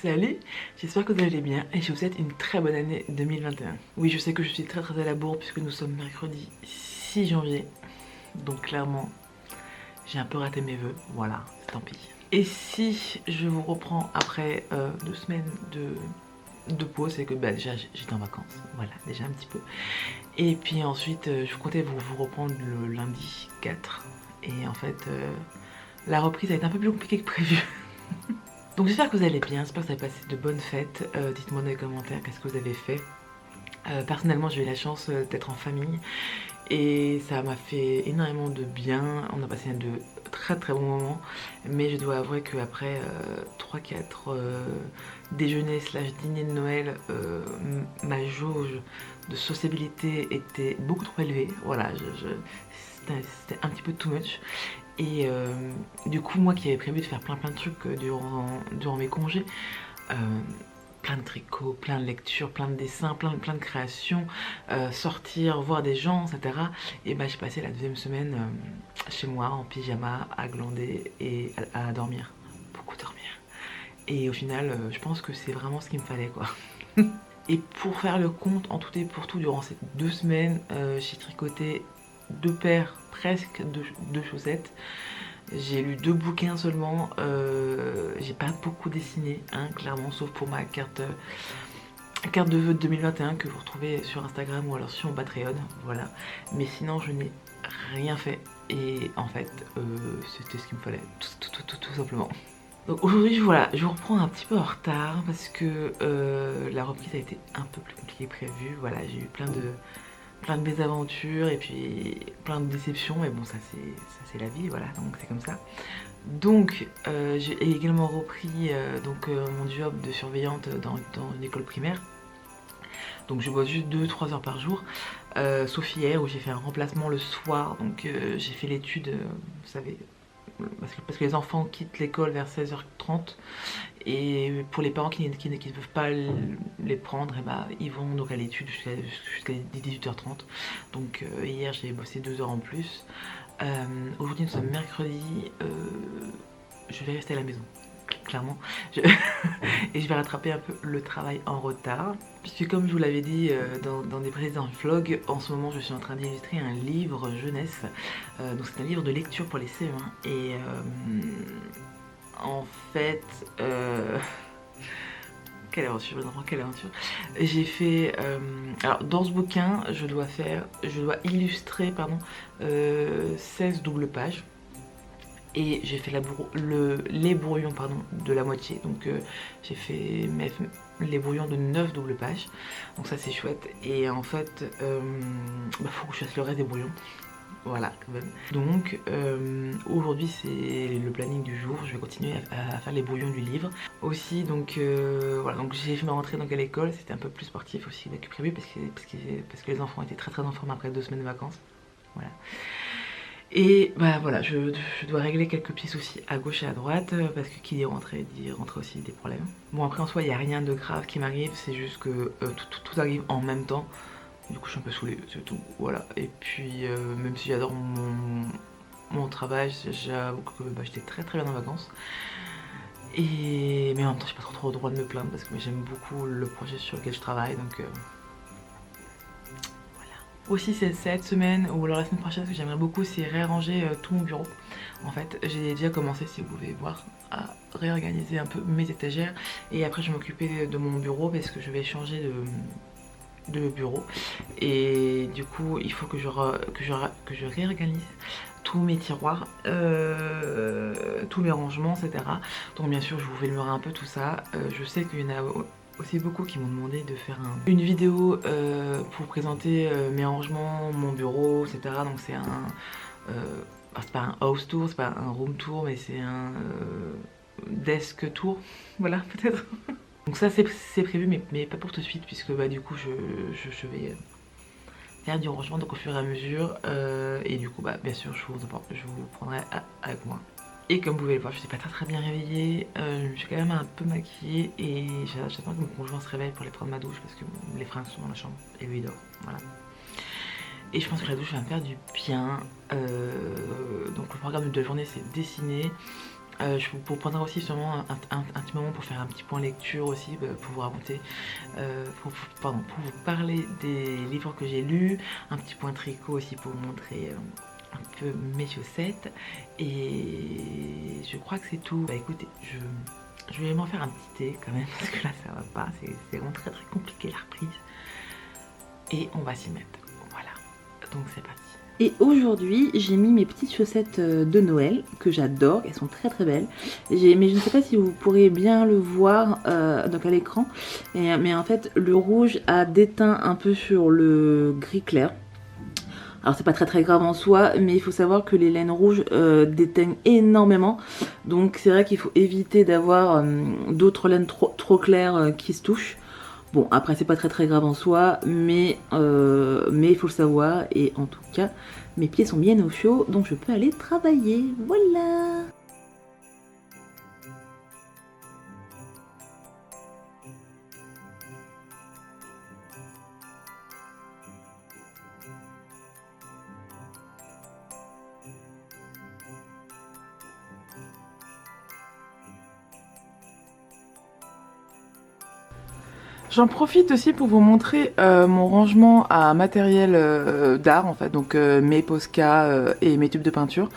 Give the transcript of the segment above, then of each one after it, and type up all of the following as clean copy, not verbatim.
Salut, j'espère que vous allez bien et je vous souhaite une très bonne année 2021. Oui, je sais que je suis très à la bourre puisque nous sommes mercredi 6 janvier. Donc clairement, j'ai un peu raté mes vœux, voilà, tant pis. Et si je vous reprends après 2 semaines de pause, c'est que bah, déjà j'étais en vacances, voilà, déjà un petit peu. Et puis ensuite, je comptais vous reprendre le lundi 4. Et en fait, la reprise a été un peu plus compliquée que prévu. Donc j'espère que vous allez bien, j'espère que vous avez passé de bonnes fêtes. Dites-moi dans les commentaires qu'est-ce que vous avez fait. Personnellement, j'ai eu la chance d'être en famille et ça m'a fait énormément de bien. On a passé de très très bons moments, mais je dois avouer qu'après 3-4 déjeuners slash dîner de Noël, ma jauge de sociabilité était beaucoup trop élevée. Voilà, c'était un petit peu too much. Et du coup, moi qui avais prévu de faire plein de trucs durant mes congés, euh, plein de tricots, plein de lectures, plein de dessins, plein de créations, sortir, voir des gens, etc. Et bah j'ai passé la deuxième semaine chez moi en pyjama, à glander et à dormir, beaucoup dormir. Et au final, je pense que c'est vraiment ce qu'il me fallait quoi. Et pour faire le compte, en tout et pour tout, durant ces 2 semaines, j'ai tricoté 2 paires presque de chaussettes. J'ai lu 2 bouquins seulement, j'ai pas beaucoup dessiné, hein, clairement, sauf pour ma carte de vœux de 2021 que vous retrouvez sur Instagram ou alors sur mon Patreon, voilà. Mais sinon, je n'ai rien fait et en fait, c'était ce qu'il me fallait, tout simplement. Donc aujourd'hui, voilà, je vous reprends un petit peu en retard parce que la reprise a été un peu plus compliquée que prévu. Voilà, j'ai eu plein de mésaventures et puis plein de déceptions, mais bon, ça c'est la vie, voilà, donc c'est comme ça. Donc j'ai également repris mon job de surveillante dans une école primaire. Donc je bosse juste 2-3 heures par jour, sauf hier où j'ai fait un remplacement le soir, donc j'ai fait l'étude, vous savez, parce que les enfants quittent l'école vers 16h30 et pour les parents qui ne peuvent pas les prendre, et bah, ils vont donc à l'étude jusqu'à 18h30. Donc hier j'ai bossé 2 heures en plus. Aujourd'hui nous sommes mercredi, je vais rester à la maison, clairement. Et je vais rattraper un peu le travail en retard. Puisque comme je vous l'avais dit dans des précédents vlogs, en ce moment je suis en train d'illustrer un livre jeunesse. Donc c'est un livre de lecture pour les CE1. Et en fait... quelle aventure, quelle aventure. J'ai fait... alors dans ce bouquin, je dois illustrer 16 doubles pages. Et j'ai fait les brouillons de la moitié. Donc j'ai fait les brouillons de 9 doubles pages. Donc ça c'est chouette. Et en fait, faut que je fasse le reste des brouillons. Voilà, quand même. Donc aujourd'hui c'est le planning du jour. Je vais continuer à faire les brouillons du livre. Aussi donc voilà, donc j'ai fait ma rentrée à l'école. C'était un peu plus sportif aussi que prévu parce que les enfants étaient très en forme après 2 semaines de vacances. Voilà. Et bah voilà, je dois régler quelques petits soucis à gauche et à droite, parce que qui dit rentrer aussi des problèmes. Bon après en soi il n'y a rien de grave qui m'arrive, c'est juste que tout arrive en même temps. Du coup je suis un peu saoulée, c'est tout, voilà. Et puis même si j'adore mon travail, j'avoue que j'étais très bien en vacances. Mais en même temps j'ai pas trop le droit de me plaindre parce que j'aime beaucoup le projet sur lequel je travaille, donc... Aussi cette semaine ou alors la semaine prochaine, ce que j'aimerais beaucoup c'est réarranger tout mon bureau. En fait j'ai déjà commencé, si vous pouvez voir, à réorganiser un peu mes étagères. Et après je vais m'occuper de mon bureau parce que je vais changer de bureau. Et du coup il faut que je réorganise tous mes tiroirs, tous mes rangements, etc. Donc bien sûr je vous filmerai un peu tout ça. Je sais qu'il y en a aussi beaucoup qui m'ont demandé de faire une vidéo pour présenter mes rangements, mon bureau, etc. Donc c'est c'est pas un house tour, c'est pas un room tour, mais c'est un desk tour, voilà peut-être. Donc ça c'est prévu, mais pas pour tout de suite, puisque bah du coup je vais faire du rangement donc au fur et à mesure, et du coup bah bien sûr je vous prendrai avec moi. Et comme vous pouvez le voir, je suis pas très bien réveillée, je me suis quand même un peu maquillée et j'attends que mon conjoint se réveille pour aller prendre ma douche parce que les fringues sont dans la chambre et lui il dort, voilà. Et je pense que la douche va me faire du bien. Donc le programme de la journée c'est dessiner, Je vous prendrai aussi sûrement un petit moment pour faire un petit point lecture aussi, pour vous raconter, pour vous parler des livres que j'ai lus, un petit point tricot aussi pour vous montrer un peu mes chaussettes. Et je crois que c'est tout. Bah écoutez, je vais m'en faire un petit thé quand même parce que là ça va pas, c'est vraiment très compliqué la reprise. Et on va s'y mettre, voilà, donc c'est parti. Et aujourd'hui, j'ai mis mes petites chaussettes de Noël, que j'adore, elles sont très belles. Mais je ne sais pas si vous pourrez bien le voir donc à l'écran. Mais en fait, le rouge a déteint un peu sur le gris clair. Alors c'est pas très grave en soi, mais il faut savoir que les laines rouges déteignent énormément. Donc c'est vrai qu'il faut éviter d'avoir d'autres laines trop claires qui se touchent. Bon, après c'est pas très grave en soi, mais il faut le savoir. Et en tout cas, mes pieds sont bien au chaud, donc je peux aller travailler. Voilà. J'en profite aussi pour vous montrer mon rangement à matériel d'art en fait, donc mes Posca et mes tubes de peinture,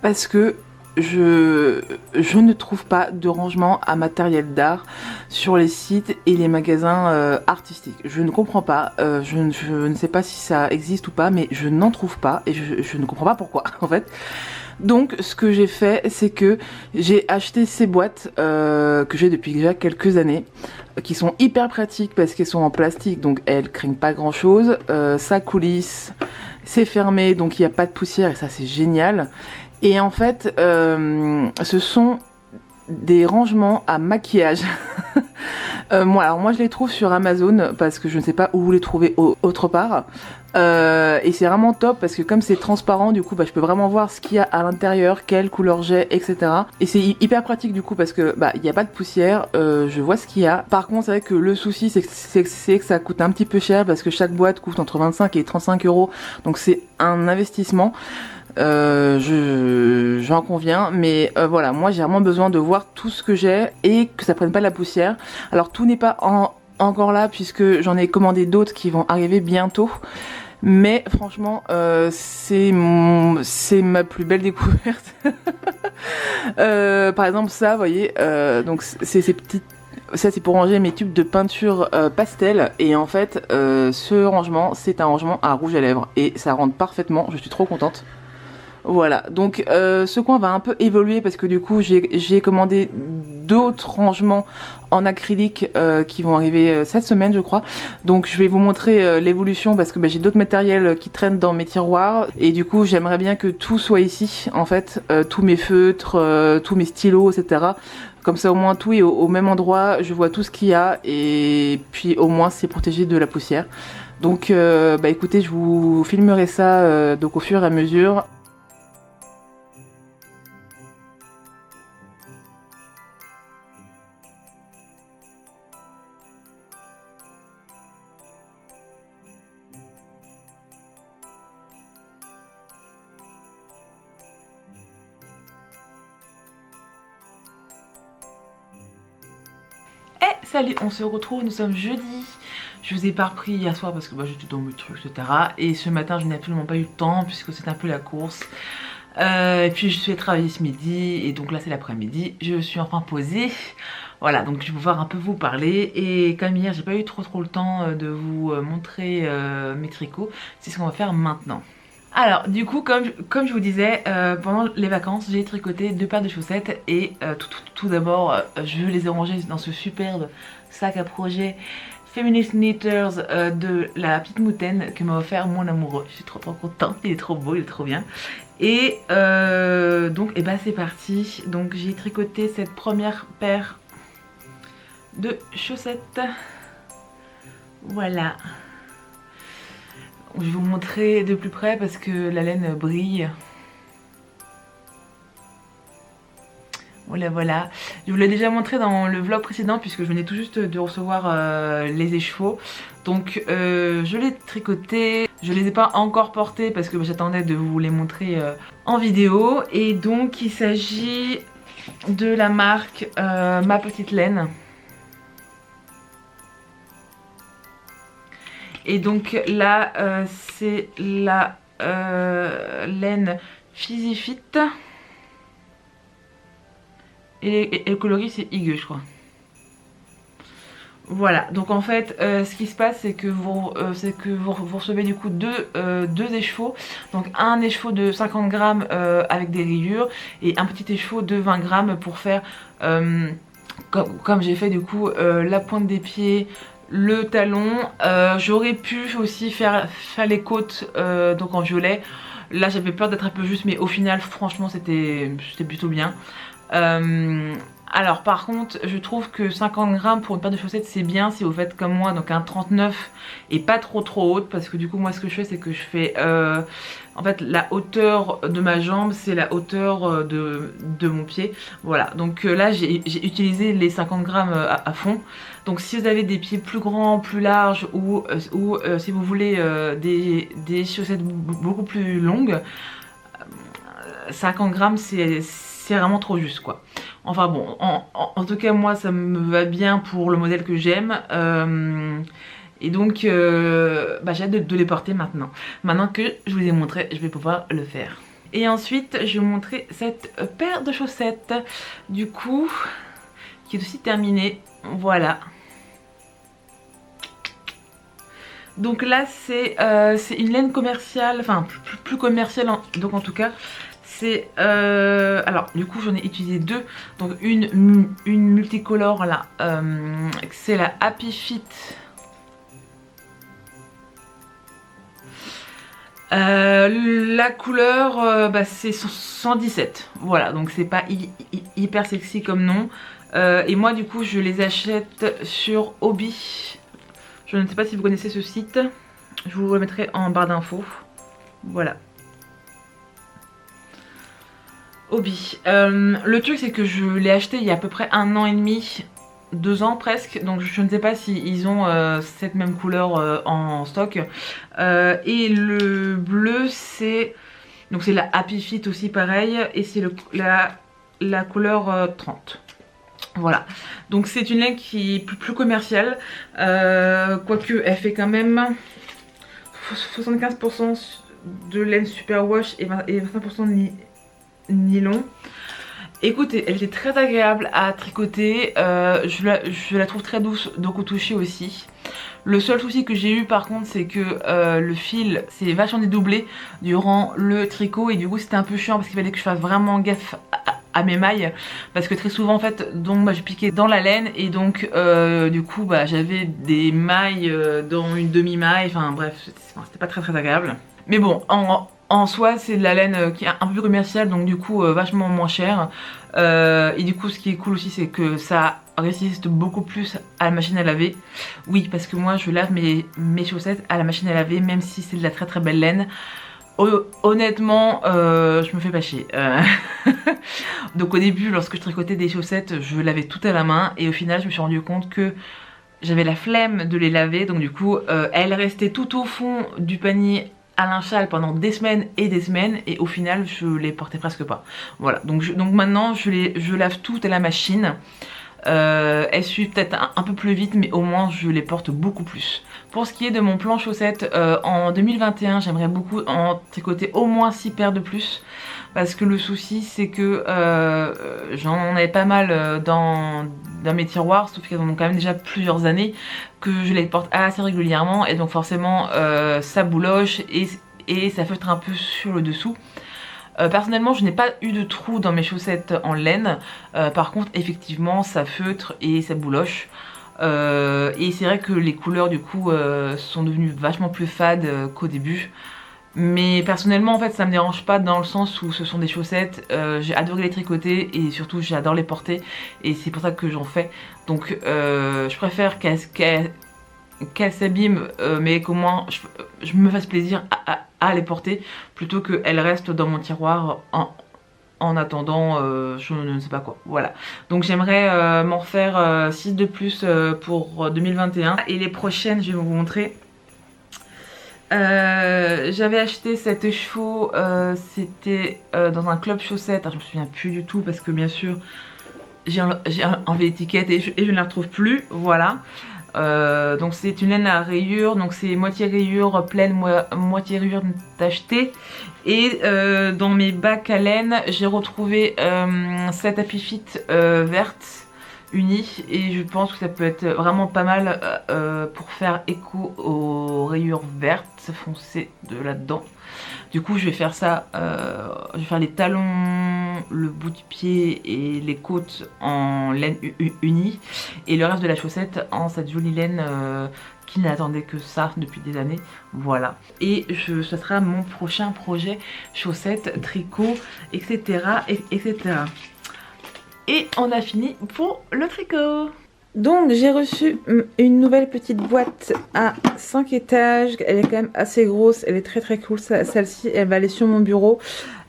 parce que je ne trouve pas de rangement à matériel d'art sur les sites et les magasins artistiques. Je ne comprends pas, je ne sais pas si ça existe ou pas, mais je n'en trouve pas et je ne comprends pas pourquoi en fait. Donc ce que j'ai fait, c'est que j'ai acheté ces boîtes que j'ai depuis déjà quelques années, qui sont hyper pratiques parce qu'elles sont en plastique, donc elles craignent pas grand chose, ça coulisse, c'est fermé, donc il n'y a pas de poussière et ça c'est génial. Et en fait, ce sont des rangements à maquillage. Moi je les trouve sur Amazon parce que je ne sais pas où vous les trouvez autre part. Et c'est vraiment top parce que comme c'est transparent, du coup je peux vraiment voir ce qu'il y a à l'intérieur, quelle couleur j'ai, etc. Et c'est hyper pratique du coup parce que il n'y a pas de poussière, je vois ce qu'il y a. Par contre c'est vrai que le souci c'est que ça coûte un petit peu cher parce que chaque boîte coûte entre 25 et 35 €, donc c'est un investissement. J'en conviens, mais voilà, moi j'ai vraiment besoin de voir tout ce que j'ai et que ça prenne pas de la poussière. Alors tout n'est pas encore là puisque j'en ai commandé d'autres qui vont arriver bientôt, mais franchement c'est ma plus belle découverte. Par exemple ça, vous voyez, donc c'est ces petites. Ça c'est pour ranger mes tubes de peinture pastel, et en fait ce rangement c'est un rangement à rouge à lèvres et ça rentre parfaitement, je suis trop contente. Voilà, donc ce coin va un peu évoluer parce que du coup j'ai commandé d'autres rangements en acrylique qui vont arriver cette semaine je crois. Donc je vais vous montrer l'évolution parce que j'ai d'autres matériels qui traînent dans mes tiroirs et du coup j'aimerais bien que tout soit ici en fait, tous mes feutres, tous mes stylos, etc. Comme ça au moins tout est au même endroit, je vois tout ce qu'il y a et puis au moins c'est protégé de la poussière. Donc écoutez, je vous filmerai ça donc au fur et à mesure. Salut, on se retrouve, nous sommes jeudi. Je vous ai pas repris hier soir parce que j'étais dans mes trucs, etc. Et ce matin, je n'ai absolument pas eu le temps puisque c'est un peu la course. Et puis je suis allée travailler ce midi et donc là c'est l'après-midi. Je suis enfin posée. Voilà, donc je vais pouvoir un peu vous parler. Et comme hier, j'ai pas eu trop le temps de vous montrer mes tricots, c'est ce qu'on va faire maintenant. Alors du coup comme je vous disais, pendant les vacances j'ai tricoté 2 paires de chaussettes et tout d'abord je les ai rangées dans ce superbe sac à projet Feminist Knitters de la petite moutaine que m'a offert mon amoureux. Je suis trop contente, il est trop beau, il est trop bien. Et donc c'est parti. Donc j'ai tricoté cette première paire de chaussettes. Voilà. Je vais vous montrer de plus près parce que la laine brille. Voilà. Je vous l'ai déjà montré dans le vlog précédent puisque je venais tout juste de recevoir les écheveaux. Donc je l'ai tricoté. Je les ai pas encore portés parce que j'attendais de vous les montrer en vidéo. Et donc il s'agit de la marque Ma Petite Laine. Et donc là, c'est la laine Physifit. Et le coloris, c'est Hygge, je crois. Voilà, donc en fait, ce qui se passe, c'est que vous recevez du coup deux échevaux. Donc un écheveau de 50 grammes avec des rayures et un petit écheveau de 20 grammes pour faire, comme j'ai fait du coup, la pointe des pieds, le talon. J'aurais pu aussi faire les côtes donc en violet. Là j'avais peur d'être un peu juste, mais au final franchement c'était plutôt bien. Alors par contre je trouve que 50 grammes pour une paire de chaussettes c'est bien si vous faites comme moi, donc un 39 et pas trop haute, parce que du coup moi ce que je fais c'est que je fais en fait la hauteur de ma jambe c'est la hauteur de mon pied. Voilà, donc là j'ai utilisé les 50 grammes à fond. Donc si vous avez des pieds plus grands, plus larges ou si vous voulez des chaussettes beaucoup plus longues, 50 grammes c'est vraiment trop juste quoi. Enfin bon, en tout cas moi ça me va bien pour le modèle que j'aime. Et donc j'ai hâte de les porter maintenant. Maintenant que je vous ai montré, je vais pouvoir le faire. Et ensuite je vais vous montrer cette paire de chaussettes du coup qui est aussi terminée. Voilà. Donc là c'est une laine commerciale, enfin plus commerciale donc en tout cas. C'est alors du coup j'en ai utilisé deux, donc une multicolore là, c'est la Happy Fit. La couleur c'est 117, voilà, donc c'est pas hyper sexy comme nom. Et moi du coup je les achète sur Hobby. Je ne sais pas si vous connaissez ce site, je vous le mettrai en barre d'infos. Voilà. Hobby. Le truc c'est que je l'ai acheté il y a à peu près 1 an et demi, 2 ans presque, donc je ne sais pas si ils ont cette même couleur en stock. Et le bleu c'est la Happy Fit aussi pareil, et c'est la couleur 30. Voilà, donc c'est une laine qui est plus commerciale, quoique elle fait quand même 75% de laine superwash et 25% de nylon. Écoutez, elle était très agréable à tricoter, je la trouve très douce donc au toucher aussi. Le seul souci que j'ai eu par contre c'est que le fil s'est vachement dédoublé durant le tricot, et du coup c'était un peu chiant parce qu'il fallait que je fasse vraiment gaffe à mes mailles, parce que très souvent en fait donc j'ai piqué dans la laine, et donc du coup j'avais des mailles dans une demi-maille, enfin bref c'était pas très agréable. Mais bon, en soi c'est de la laine qui est un peu plus commerciale, donc du coup vachement moins cher. Et du coup ce qui est cool aussi c'est que ça résiste beaucoup plus à la machine à laver. Oui, parce que moi je lave mes chaussettes à la machine à laver, même si c'est de la très belle laine. Honnêtement je me fais pas chier. Donc au début lorsque je tricotais des chaussettes je lavais tout à la main, et au final je me suis rendu compte que j'avais la flemme de les laver, donc du coup elles restaient tout au fond du panier à linge-sale pendant des semaines, et au final je les portais presque pas. Voilà, donc maintenant je lave tout à la machine. Elles suivent peut-être un peu plus vite, mais au moins je les porte beaucoup plus. Pour ce qui est de mon plan chaussettes, en 2021 j'aimerais beaucoup en tricoter au moins 6 paires de plus, parce que le souci c'est que j'en avais pas mal dans mes tiroirs, sauf qu'elles ont quand même déjà plusieurs années que je les porte assez régulièrement, et donc forcément ça bouloche et ça feutre un peu sur le dessous. Personnellement je n'ai pas eu de trou dans mes chaussettes en laine, par contre effectivement ça feutre et ça bouloche. Et c'est vrai que les couleurs du coup sont devenues vachement plus fades qu'au début. Mais personnellement en fait ça me dérange pas, dans le sens où ce sont des chaussettes, j'ai adoré les tricoter et surtout j'adore les porter, et c'est pour ça que j'en fais. Donc je préfère qu'elles s'abîment, mais qu'au moins je me fasse plaisir à les porter, plutôt qu'elles restent dans mon tiroir en attendant je ne sais pas quoi. Voilà, donc j'aimerais m'en refaire 6 de plus pour 2021. Et les prochaines je vais vous montrer J'avais acheté cette chevaux, c'était dans un club chaussettes. Alors, je me souviens plus du tout parce que bien sûr j'ai enlevé l'étiquette et je ne la retrouve plus. Voilà. Donc c'est une laine à rayures, donc c'est moitié rayures pleine, moitié rayures tachetées. Et dans mes bacs à laine, j'ai retrouvé cette Happy Fit verte unie et je pense que ça peut être vraiment pas mal pour faire écho aux rayures vertes foncées de là-dedans. Du coup je vais faire ça, je vais faire les talons, le bout du pied et les côtes en laine unie et le reste de la chaussette en cette jolie laine qui n'attendait que ça depuis des années. Voilà. Et ça sera mon prochain projet chaussettes, tricot, etc. etc. Et on a fini pour le tricot. Donc j'ai reçu une nouvelle petite boîte à 5 étages, elle est quand même assez grosse, elle est très cool, celle-ci elle va aller sur mon bureau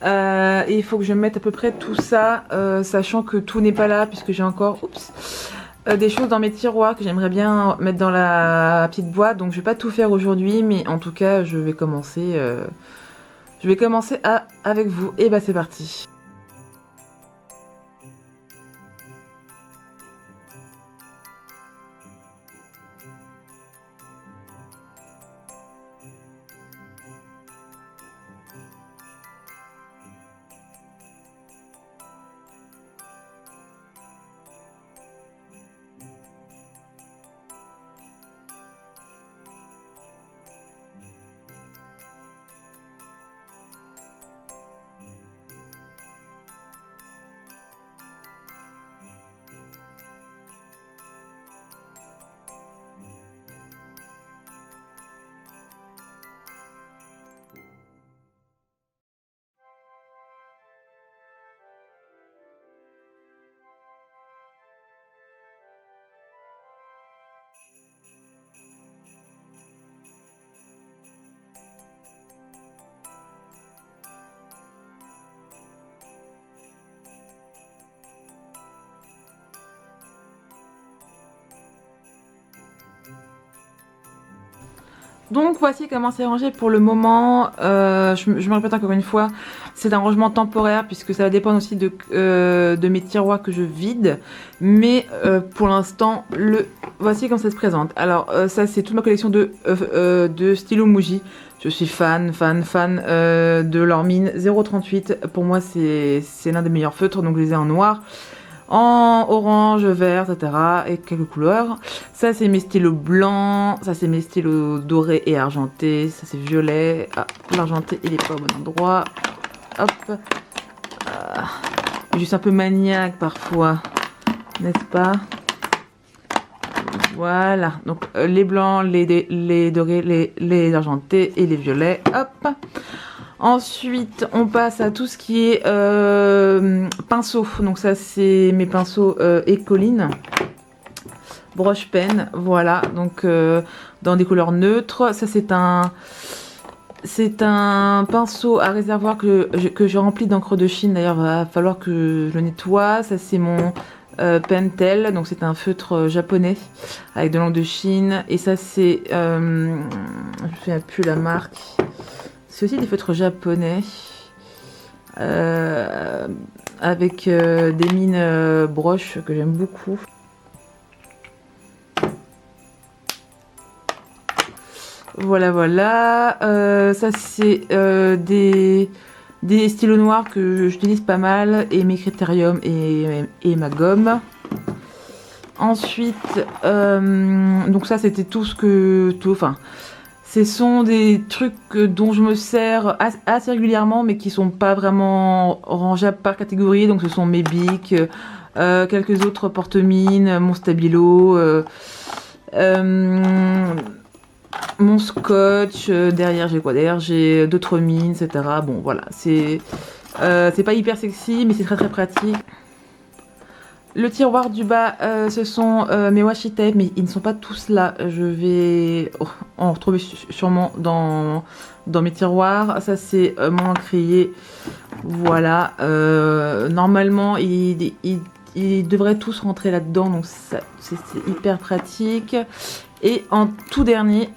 et il faut que je mette à peu près tout ça, sachant que tout n'est pas là puisque j'ai encore des choses dans mes tiroirs que j'aimerais bien mettre dans la petite boîte, donc je vais pas tout faire aujourd'hui mais en tout cas je vais commencer avec vous et bah c'est parti. Donc voici comment c'est rangé pour le moment. Je me répète encore une fois, c'est un rangement temporaire puisque ça va dépendre aussi de mes tiroirs que je vide. Mais pour l'instant, voici comment ça se présente. Alors ça c'est toute ma collection de stylos Muji. Je suis fan de leur mine 038. Pour moi c'est l'un des meilleurs feutres, donc je les ai en noir, en orange, vert, etc. et quelques couleurs. Ça c'est mes stylos blancs, ça c'est mes stylos dorés et argentés, ça c'est violet. Ah, l'argenté il est pas au bon endroit. Hop. Juste un peu maniaque parfois, n'est-ce pas? Voilà, donc les blancs, les dorés, les argentés et les violets. Hop. Ensuite, on passe à tout ce qui est pinceau. Donc ça, c'est mes pinceaux Ecoline. Broche pen, voilà. Donc dans des couleurs neutres. Ça, c'est un pinceau à réservoir que je remplis d'encre de Chine. D'ailleurs, va falloir que je le nettoie. Ça, c'est mon Pentel. Donc c'est un feutre japonais avec de l'encre de Chine. Et ça, c'est... je ne me souviens plus la marque. C'est aussi des feutres japonais avec des mines broches que j'aime beaucoup. Voilà. Ça c'est des stylos noirs que j'utilise pas mal et mes critériums et ma gomme. Ensuite, donc ça c'était tout ce que... Ce sont des trucs dont je me sers assez régulièrement, mais qui sont pas vraiment rangeables par catégorie. Donc ce sont mes bics, quelques autres porte-mines, mon stabilo, mon scotch. Derrière j'ai quoi? Derrière j'ai d'autres mines, etc. Bon voilà, c'est pas hyper sexy, mais c'est très pratique. Le tiroir du bas, ce sont mes washi tape, mais ils ne sont pas tous là. Je vais en retrouver sûrement dans mes tiroirs. Ça, c'est mon encrier. Voilà. Normalement, ils devraient tous rentrer là-dedans, donc c'est hyper pratique. Et en tout dernier,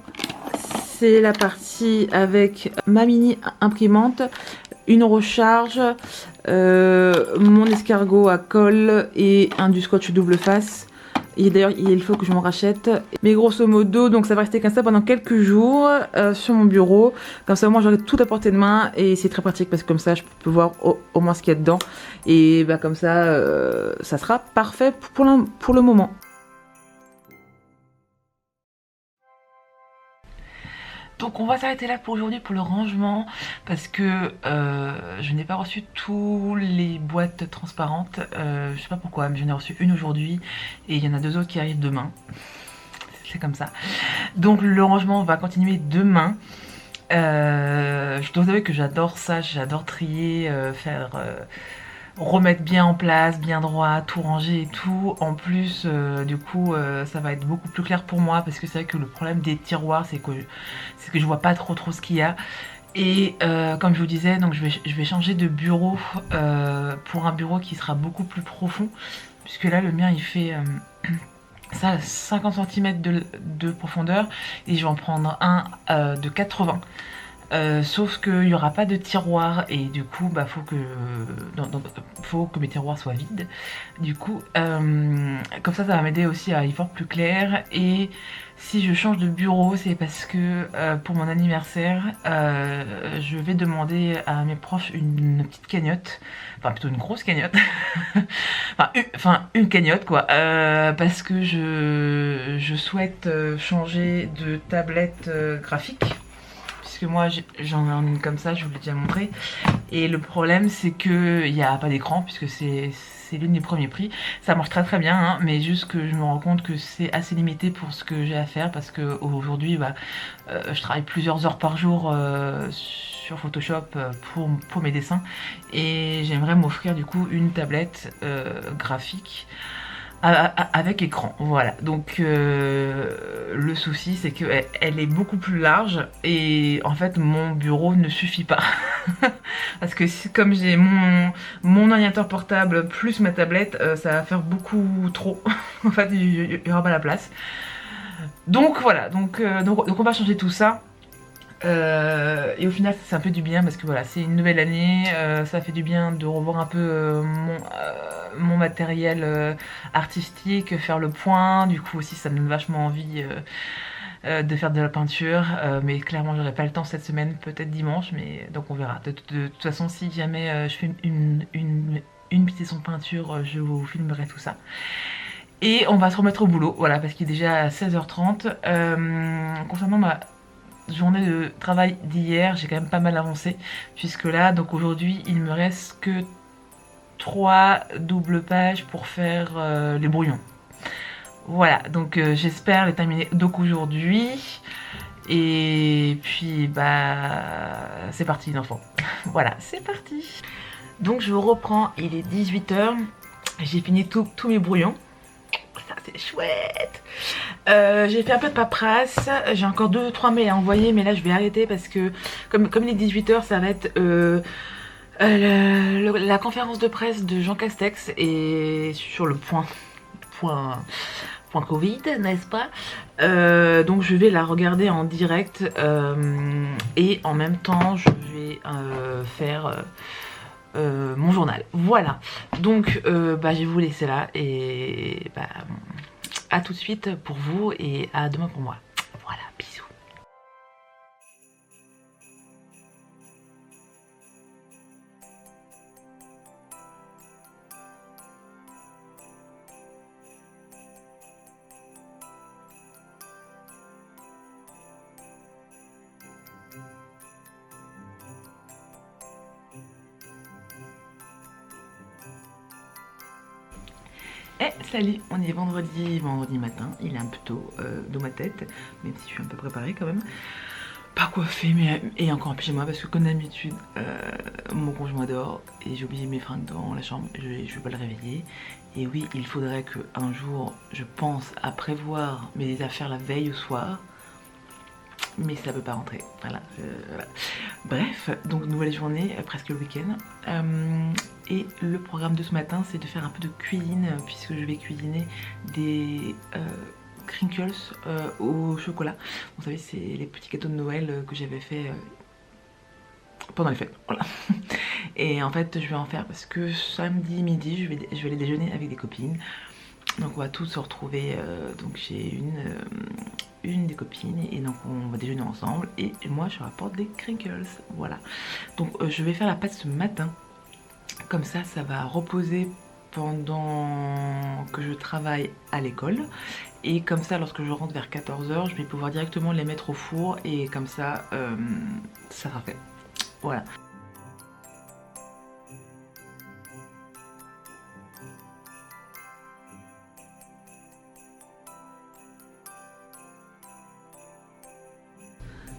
c'est la partie avec ma mini imprimante, une recharge, mon escargot à colle et du scotch double face. Et d'ailleurs il faut que je m'en rachète. Mais grosso modo, donc ça va rester comme ça pendant quelques jours sur mon bureau. Comme ça moi j'aurai tout à portée de main et c'est très pratique parce que comme ça je peux voir au moins ce qu'il y a dedans. Et bah comme ça, ça sera parfait pour le moment. Donc on va s'arrêter là pour aujourd'hui pour le rangement parce que je n'ai pas reçu tous les boîtes transparentes, je sais pas pourquoi, mais j'en ai reçu une aujourd'hui et il y en a 2 autres qui arrivent demain, c'est comme ça. Donc le rangement va continuer demain. Je dois avouer que j'adore ça, j'adore trier, remettre bien en place, bien droit, tout ranger et tout. En plus, du coup, ça va être beaucoup plus clair pour moi parce que c'est vrai que le problème des tiroirs, c'est que je vois pas trop ce qu'il y a. Et comme je vous disais, donc je vais changer de bureau pour un bureau qui sera beaucoup plus profond, puisque là le mien il fait ça 50 cm de profondeur et je vais en prendre un de 80. Sauf qu'il n'y aura pas de tiroir et du coup bah, faut que mes tiroirs soient vides. Du coup comme ça va m'aider aussi à y voir plus clair. Et si je change de bureau, c'est parce que pour mon anniversaire je vais demander à mes proches une petite cagnotte, enfin plutôt une grosse cagnotte, enfin une cagnotte quoi, parce que je souhaite changer de tablette graphique. Que moi j'en ai une comme ça, je vous l'ai déjà montré, et le problème c'est que il n'y a pas d'écran puisque c'est l'une des premiers prix. Ça marche très bien hein, mais juste que je me rends compte que c'est assez limité pour ce que j'ai à faire parce que aujourd'hui bah, je travaille plusieurs heures par jour sur Photoshop pour mes dessins et j'aimerais m'offrir du coup une tablette graphique avec écran, voilà. Donc le souci c'est que elle est beaucoup plus large et en fait mon bureau ne suffit pas parce que comme j'ai mon ordinateur portable plus ma tablette, ça va faire beaucoup trop. En fait il n'y aura pas la place. Donc voilà, donc on va changer tout ça. Et au final ça fait du bien parce que voilà, c'est une nouvelle année, ça fait du bien de revoir un peu mon matériel artistique, faire le point. Du coup aussi ça me donne vachement envie de faire de la peinture, mais clairement j'aurai pas le temps cette semaine, peut-être dimanche, mais donc on verra. De toute façon si jamais je fais une petite session de peinture, je vous filmerai tout ça. Et on va se remettre au boulot, voilà, parce qu'il est déjà 16h30. Concernant ma journée de travail d'hier, j'ai quand même pas mal avancé, puisque là, donc aujourd'hui, il me reste que 3 doubles pages pour faire les brouillons. Voilà, donc j'espère les terminer donc aujourd'hui. Et puis, bah, c'est parti, l'enfant. Voilà, c'est parti. Donc je reprends, il est 18h. J'ai fini tous mes brouillons. Ça, c'est chouette. J'ai fait un peu de paperasse, j'ai encore 2-3 mails à envoyer, mais là je vais arrêter parce que comme il est 18h, ça va être la conférence de presse de Jean Castex et sur le point Covid, n'est-ce pas? Donc je vais la regarder en direct et en même temps je vais faire mon journal. Voilà, donc bah, je vais vous laisser là et bah, à tout de suite pour vous et à demain pour moi. Voilà, bisous. Salut, on est vendredi matin, il est un peu tôt dans ma tête, même si je suis un peu préparée quand même. Pas coiffée, mais et encore en pyjama parce que comme d'habitude, mon conjoint dort et j'ai oublié mes fringues dans la chambre, je vais pas le réveiller. Et oui, il faudrait que un jour, je pense à prévoir mes affaires la veille au soir, mais ça peut pas rentrer, voilà. Bref, donc nouvelle journée, presque le week-end. Et le programme de ce matin, c'est de faire un peu de cuisine, puisque je vais cuisiner des crinkles au chocolat. Vous savez, c'est les petits gâteaux de Noël que j'avais fait pendant les fêtes, voilà. Et en fait je vais en faire parce que samedi midi je vais aller déjeuner avec des copines. Donc on va tous se retrouver, donc j'ai une des copines et donc on va déjeuner ensemble et moi je rapporte des crinkles, voilà. Donc je vais faire la pâte ce matin, comme ça ça va reposer pendant que je travaille à l'école et comme ça lorsque je rentre vers 14h je vais pouvoir directement les mettre au four et comme ça ça sera fait, voilà.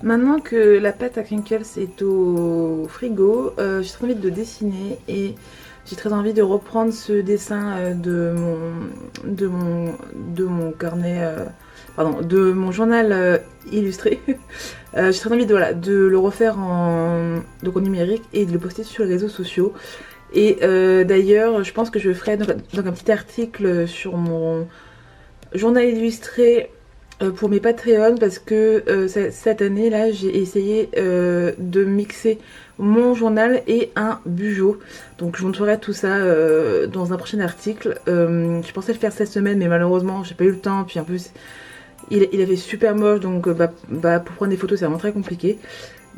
Maintenant que la pâte à crinkles est au frigo, j'ai très envie de dessiner et j'ai très envie de reprendre ce dessin de mon carnet, pardon, de mon journal illustré. J'ai très envie de, voilà, de le refaire donc en numérique et de le poster sur les réseaux sociaux. Et d'ailleurs, je pense que je ferai donc un petit article sur mon journal illustré pour mes Patreon parce que cette année là j'ai essayé de mixer mon journal et un bugeot, donc je vous montrerai tout ça dans un prochain article. Je pensais le faire cette semaine mais malheureusement j'ai pas eu le temps, puis en plus il avait super moche, donc pour prendre des photos c'est vraiment très compliqué.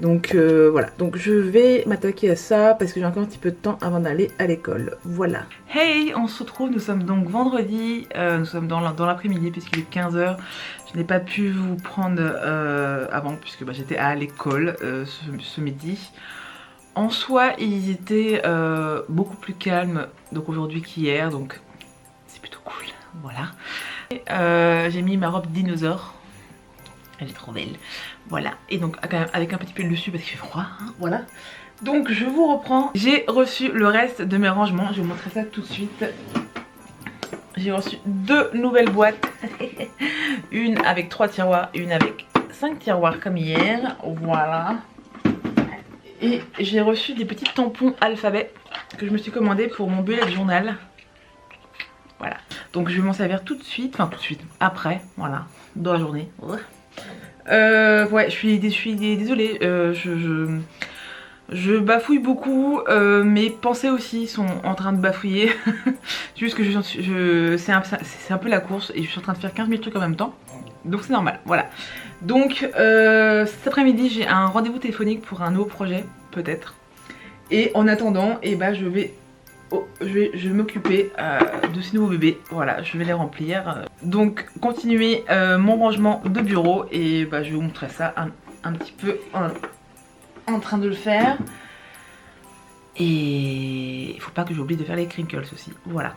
Donc voilà, donc je vais m'attaquer à ça parce que j'ai encore un petit peu de temps avant d'aller à l'école, voilà. Hey, on se retrouve, nous sommes donc vendredi, nous sommes dans l'après-midi puisqu'il est 15h. Je n'ai pas pu vous prendre avant puisque j'étais à l'école ce midi. En soi, ils étaient beaucoup plus calmes donc aujourd'hui qu'hier, donc c'est plutôt cool, voilà. J'ai mis ma robe dinosaure. Elle est trop belle. Voilà. Et donc quand même avec un petit pull dessus parce qu'il fait froid. Hein, voilà. Donc je vous reprends. J'ai reçu le reste de mes rangements. Je vais vous montrer ça tout de suite. J'ai reçu 2 nouvelles boîtes. Une avec 3 tiroirs, une avec 5 tiroirs comme hier. Voilà. Et j'ai reçu des petits tampons alphabet que je me suis commandé pour mon bullet journal. Voilà. Donc je vais m'en servir tout de suite. Enfin tout de suite. Après. Voilà. Dans la journée. Ouais, je suis désolée, je bafouille beaucoup, mes pensées aussi sont en train de bafouiller. C'est juste que c'est un peu la course et je suis en train de faire 15 000 trucs en même temps. Donc c'est normal, voilà. Donc cet après-midi j'ai un rendez-vous téléphonique pour un nouveau projet, peut-être. Et en attendant, je vais m'occuper de ces nouveaux bébés, voilà, je vais les remplir. Donc continuer mon rangement de bureau et je vais vous montrer ça un petit peu en train de le faire. Et il faut pas que j'oublie de faire les crinkles aussi, voilà.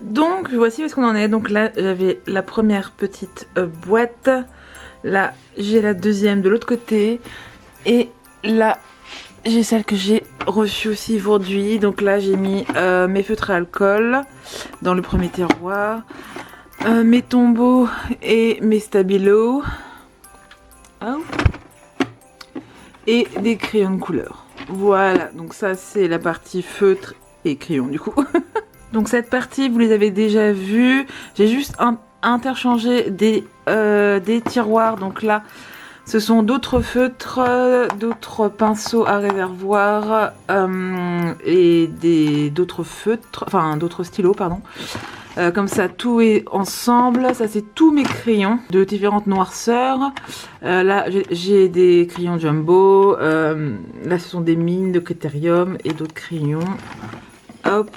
Donc voici où est-ce qu'on en est. Donc là j'avais la première petite boîte. Là j'ai la deuxième de l'autre côté. Et là j'ai celle que j'ai reçue aussi aujourd'hui. Donc là j'ai mis mes feutres à alcool dans le premier tiroir. Mes tombeaux et mes stabilos. Oh. Et des crayons de couleur. Voilà, donc ça c'est la partie feutre et crayon du coup. Donc cette partie vous les avez déjà vues. J'ai juste interchangé des tiroirs. Donc là ce sont d'autres feutres, d'autres pinceaux à réservoir et d'autres feutres, enfin d'autres stylos pardon. Comme ça tout est ensemble. Ça c'est tous mes crayons de différentes noirceurs. Là j'ai des crayons jumbo. Là ce sont des mines de critérium et d'autres crayons. Hop.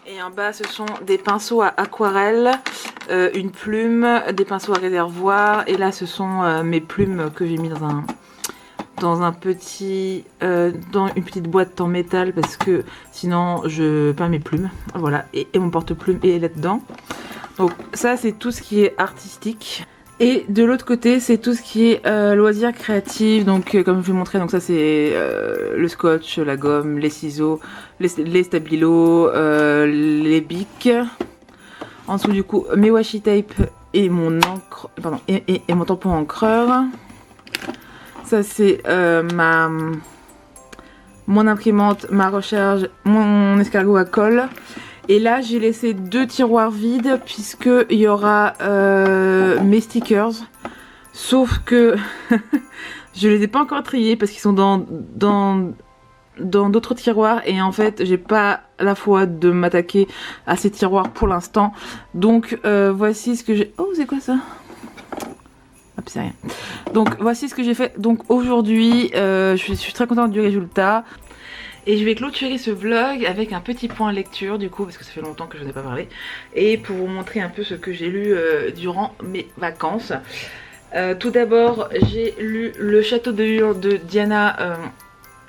Et en bas ce sont des pinceaux à aquarelle, une plume, des pinceaux à réservoir. Et là ce sont mes plumes que j'ai mis dans un petit dans une petite boîte en métal parce que sinon je peins mes plumes. Voilà, et mon porte-plume est là-dedans. Donc ça c'est tout ce qui est artistique. Et de l'autre côté c'est tout ce qui est loisirs créatifs. Donc comme je vais vous montrer, donc ça c'est le scotch, la gomme, les ciseaux, les stabilos, les bics. En dessous du coup mes washi tape et mon encre, pardon, et mon tampon encreur. Ça c'est mon imprimante, ma recharge, mon escargot à colle. Et là j'ai laissé 2 tiroirs vides puisque il y aura mes stickers. Sauf que je les ai pas encore triés parce qu'ils sont dans d'autres tiroirs. Et en fait j'ai pas la foi de m'attaquer à ces tiroirs pour l'instant. Donc voici ce que j'ai... Oh c'est quoi ça? Hop, c'est rien. Donc voici ce que j'ai fait donc aujourd'hui. Je suis très contente du résultat. Et je vais clôturer ce vlog avec un petit point lecture du coup parce que ça fait longtemps que je n'en ai pas parlé. Et pour vous montrer un peu ce que j'ai lu durant mes vacances. Tout d'abord j'ai lu Le Château de Hurle de Diana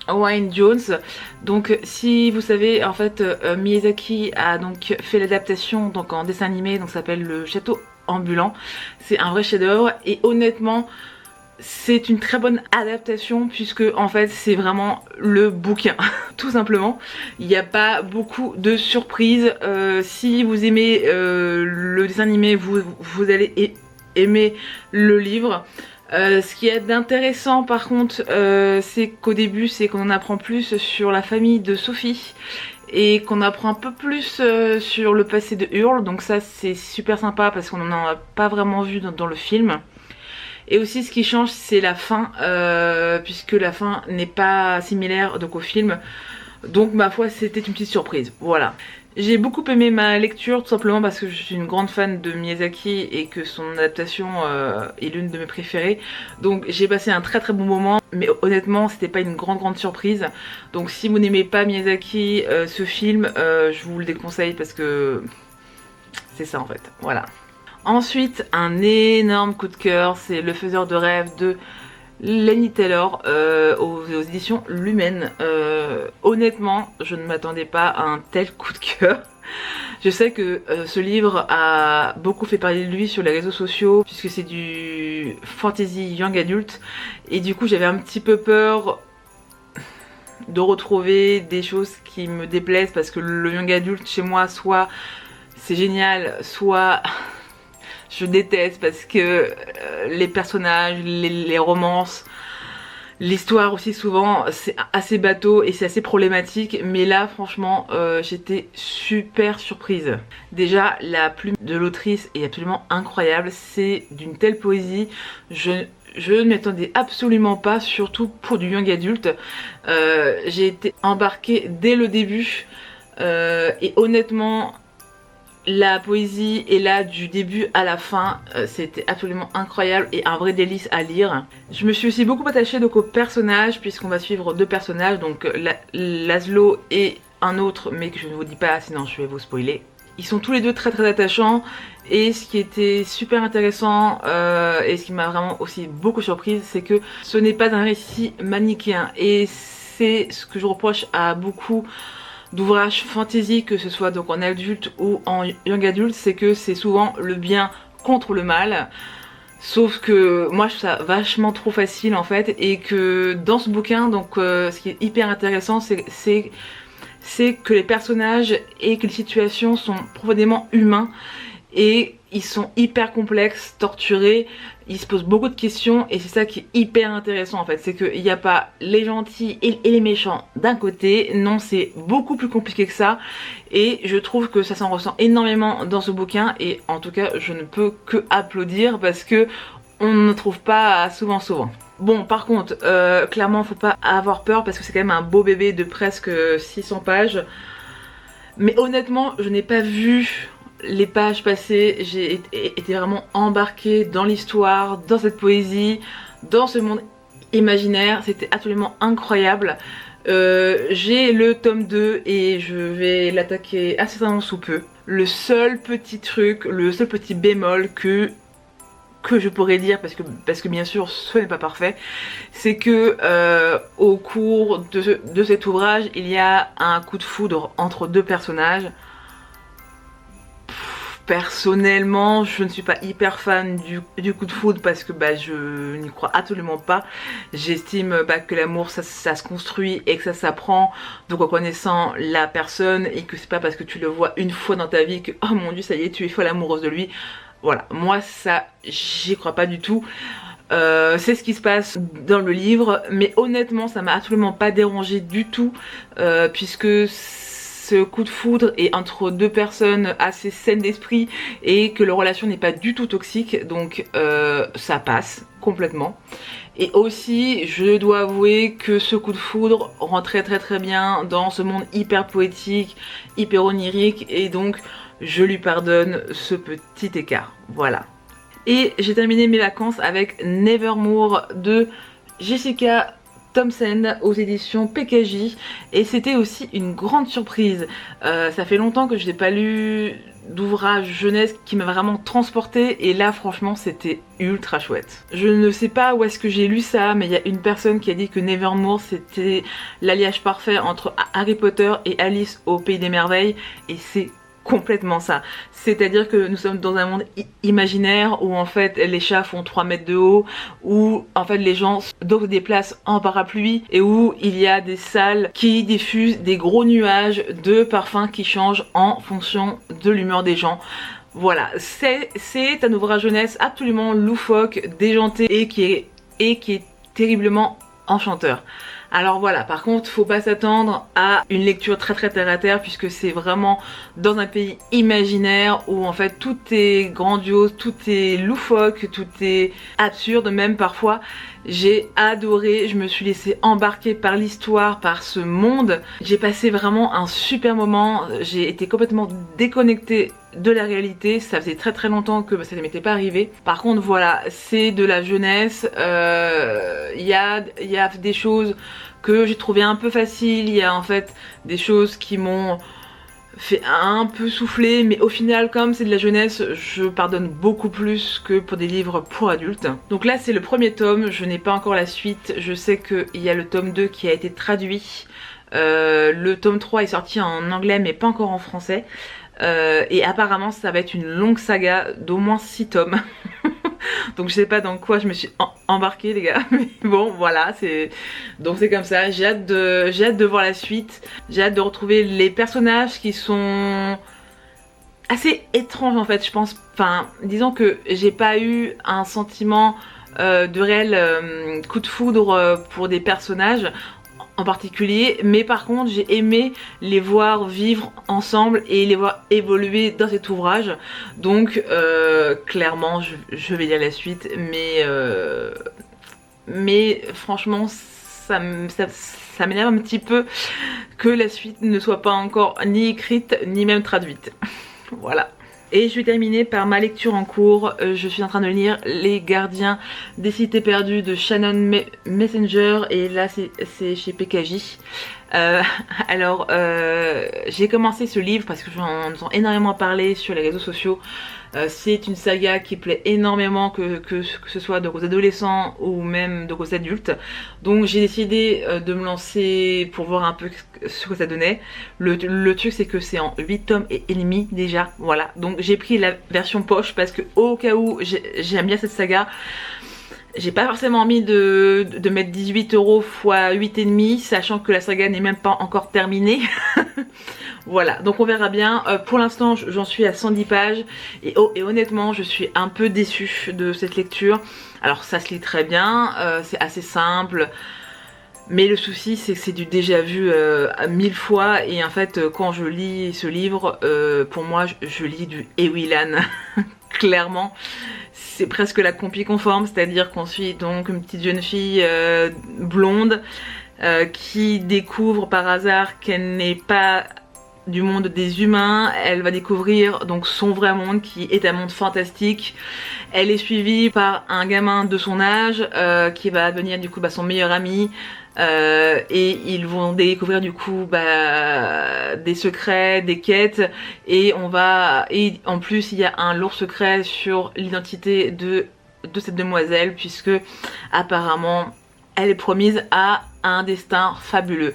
Wynne Jones. Donc si vous savez en fait Miyazaki a donc fait l'adaptation donc en dessin animé, donc ça s'appelle Le Château ambulant. C'est un vrai chef-d'œuvre et honnêtement c'est une très bonne adaptation puisque en fait c'est vraiment le bouquin tout simplement. Il n'y a pas beaucoup de surprises. Si vous aimez le dessin animé, vous allez aimer le livre. Ce qui est d'intéressant par contre c'est qu'au début c'est qu'on en apprend plus sur la famille de Sophie et qu'on apprend un peu plus sur le passé de Hurle. Donc ça c'est super sympa parce qu'on n'en a pas vraiment vu dans le film. Et aussi ce qui change c'est la fin puisque la fin n'est pas similaire donc au film. Donc ma foi c'était une petite surprise, voilà. J'ai beaucoup aimé ma lecture tout simplement parce que je suis une grande fan de Miyazaki et que son adaptation est l'une de mes préférées. Donc j'ai passé un très très bon moment, mais honnêtement c'était pas une grande surprise. Donc si vous n'aimez pas Miyazaki, ce film, je vous le déconseille parce que c'est ça en fait, voilà. Ensuite un énorme coup de cœur, c'est Le Faiseur de rêves de Laini Taylor aux éditions Lumen. Honnêtement je ne m'attendais pas à un tel coup de cœur. Je sais que ce livre a beaucoup fait parler de lui sur les réseaux sociaux puisque c'est du fantasy young adult et du coup j'avais un petit peu peur de retrouver des choses qui me déplaisent parce que le young adult chez moi soit c'est génial soit je déteste parce que les personnages, les romances, l'histoire aussi souvent c'est assez bateau et c'est assez problématique. Mais là franchement j'étais super surprise. Déjà la plume de l'autrice est absolument incroyable, c'est d'une telle poésie. Je ne m'attendais absolument pas, surtout pour du young adulte. J'ai été embarquée dès le début et honnêtement la poésie est là du début à la fin, c'était absolument incroyable et un vrai délice à lire. Je me suis aussi beaucoup attachée donc aux personnages puisqu'on va suivre 2 personnages, donc Laszlo et un autre mais que je ne vous dis pas sinon je vais vous spoiler. Ils sont tous les deux très attachants et ce qui était super intéressant et ce qui m'a vraiment aussi beaucoup surprise c'est que ce n'est pas un récit manichéen et c'est ce que je reproche à beaucoup d'ouvrages fantasy, que ce soit donc en adulte ou en young adulte, c'est que c'est souvent le bien contre le mal. Sauf que moi je trouve ça vachement trop facile en fait, et que dans ce bouquin, donc ce qui est hyper intéressant, c'est que les personnages et que les situations sont profondément humains, et ils sont hyper complexes, torturés, ils se posent beaucoup de questions, et c'est ça qui est hyper intéressant en fait, c'est qu'il n'y a pas les gentils et les méchants d'un côté, non, c'est beaucoup plus compliqué que ça, et je trouve que ça s'en ressent énormément dans ce bouquin, et en tout cas je ne peux que applaudir parce que on ne trouve pas souvent. Bon, par contre, clairement faut pas avoir peur parce que c'est quand même un beau bébé de presque 600 pages, mais honnêtement je n'ai pas vu les pages passées, j'ai été vraiment embarquée dans l'histoire, dans cette poésie, dans ce monde imaginaire, c'était absolument incroyable. J'ai le tome 2 et je vais l'attaquer assez certainement sous peu. Le seul petit truc, le seul petit bémol que je pourrais dire, parce que bien sûr ce n'est pas parfait, c'est que au cours de cet ouvrage, il y a un coup de foudre entre deux personnages. Personnellement, je ne suis pas hyper fan du coup de foudre parce que je n'y crois absolument pas. J'estime que l'amour ça se construit et que ça s'apprend, donc en connaissant la personne, et que c'est pas parce que tu le vois une fois dans ta vie que oh mon dieu ça y est tu es folle amoureuse de lui. Voilà, moi ça j'y crois pas du tout. C'est ce qui se passe dans le livre, mais honnêtement ça m'a absolument pas dérangé du tout, puisque ce coup de foudre est entre deux personnes assez saines d'esprit et que leur relation n'est pas du tout toxique, donc ça passe complètement. Et aussi je dois avouer que ce coup de foudre rentrait très bien dans ce monde hyper poétique, hyper onirique, et donc je lui pardonne ce petit écart, voilà. Et j'ai terminé mes vacances avec Nevermore de Jessica Thompson aux éditions PKJ, et c'était aussi une grande surprise. Ça fait longtemps que je n'ai pas lu d'ouvrage jeunesse qui m'a vraiment transportée, et là franchement c'était ultra chouette. Je ne sais pas où est-ce que j'ai lu ça, mais il y a une personne qui a dit que Nevermore c'était l'alliage parfait entre Harry Potter et Alice au Pays des Merveilles, et c'est complètement ça. C'est-à-dire que nous sommes dans un monde imaginaire où en fait les chats font 3 mètres de haut, où en fait les gens dorment des places en parapluie, et où il y a des salles qui diffusent des gros nuages de parfums qui changent en fonction de l'humeur des gens. Voilà, c'est un ouvrage jeunesse absolument loufoque, déjanté, et qui est terriblement enchanteur. Alors voilà, par contre faut pas s'attendre à une lecture très terre à terre, puisque c'est vraiment dans un pays imaginaire où en fait tout est grandiose, tout est loufoque, tout est absurde même parfois. J'ai adoré, je me suis laissée embarquer par l'histoire, par ce monde. J'ai passé vraiment un super moment, j'ai été complètement déconnectée de la réalité, ça faisait très longtemps que ça ne m'était pas arrivé. Par contre voilà, c'est de la jeunesse, il y a des choses que j'ai trouvé un peu faciles, il y a en fait des choses qui m'ont fait un peu souffler, mais au final comme c'est de la jeunesse, je pardonne beaucoup plus que pour des livres pour adultes. Donc là c'est le premier tome, je n'ai pas encore la suite, je sais qu'il y a le tome 2 qui a été traduit, le tome 3 est sorti en anglais mais pas encore en français, et apparemment ça va être une longue saga d'au moins 6 tomes. Donc je sais pas dans quoi je me suis embarquée les gars, mais bon voilà, donc c'est comme ça. J'ai hâte de voir la suite, j'ai hâte de retrouver les personnages qui sont assez étranges en fait, je pense. Enfin disons que j'ai pas eu un sentiment de réel coup de foudre pour des personnages en particulier, mais par contre j'ai aimé les voir vivre ensemble et les voir évoluer dans cet ouvrage, donc clairement je vais lire la suite, mais franchement ça m'énerve un petit peu que la suite ne soit pas encore ni écrite ni même traduite. Voilà. Et je vais terminer par ma lecture en cours. Je suis en train de lire Les Gardiens des Cités Perdues de Shannon Messenger, et là c'est chez PKJ. Alors, j'ai commencé ce livre parce que j'en entends énormément parler sur les réseaux sociaux. C'est une saga qui plaît énormément, que ce soit aux adolescents ou même aux adultes. Donc j'ai décidé de me lancer pour voir un peu ce que ça donnait. Le truc c'est que c'est en 8 tomes et demi déjà, voilà. Donc j'ai pris la version poche parce que au cas où j'aime bien cette saga. J'ai pas forcément envie de mettre 18 € x 8,5, sachant que la saga n'est même pas encore terminée. Voilà, donc on verra bien. Pour l'instant, j'en suis à 110 pages. Et honnêtement, je suis un peu déçue de cette lecture. Alors ça se lit très bien, c'est assez simple. Mais le souci, c'est que c'est du déjà vu 1000 fois. Et en fait, quand je lis ce livre, pour moi, je lis du Ewilan, clairement. C'est presque la compie conforme, c'est-à-dire qu'on suit donc une petite jeune fille blonde qui découvre par hasard qu'elle n'est pas du monde des humains. Elle va découvrir donc son vrai monde qui est un monde fantastique. Elle est suivie par un gamin de son âge qui va devenir du coup son meilleur ami. Et ils vont découvrir du coup des secrets, des quêtes, et en plus il y a un lourd secret sur l'identité de cette demoiselle, puisque apparemment elle est promise à un destin fabuleux.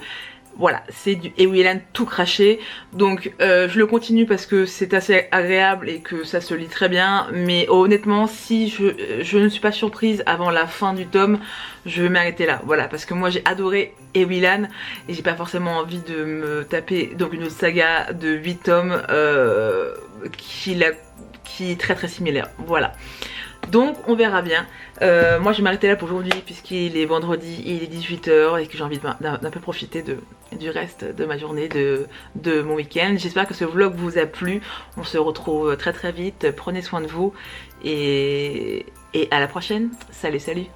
Voilà, c'est du Ewilan tout craché. Donc je le continue parce que c'est assez agréable et que ça se lit très bien. Mais honnêtement, si je ne suis pas surprise avant la fin du tome, je vais m'arrêter là. Voilà, parce que moi j'ai adoré Ewilan et j'ai pas forcément envie de me taper donc une autre saga de 8 tomes qui est très très similaire. Voilà. Donc on verra bien. Moi je vais m'arrêter là pour aujourd'hui puisqu'il est vendredi, il est 18 h et que j'ai envie d'un peu profiter du reste de ma journée, de mon week-end. J'espère que ce vlog vous a plu. On se retrouve très très vite. Prenez soin de vous et à la prochaine. Salut salut.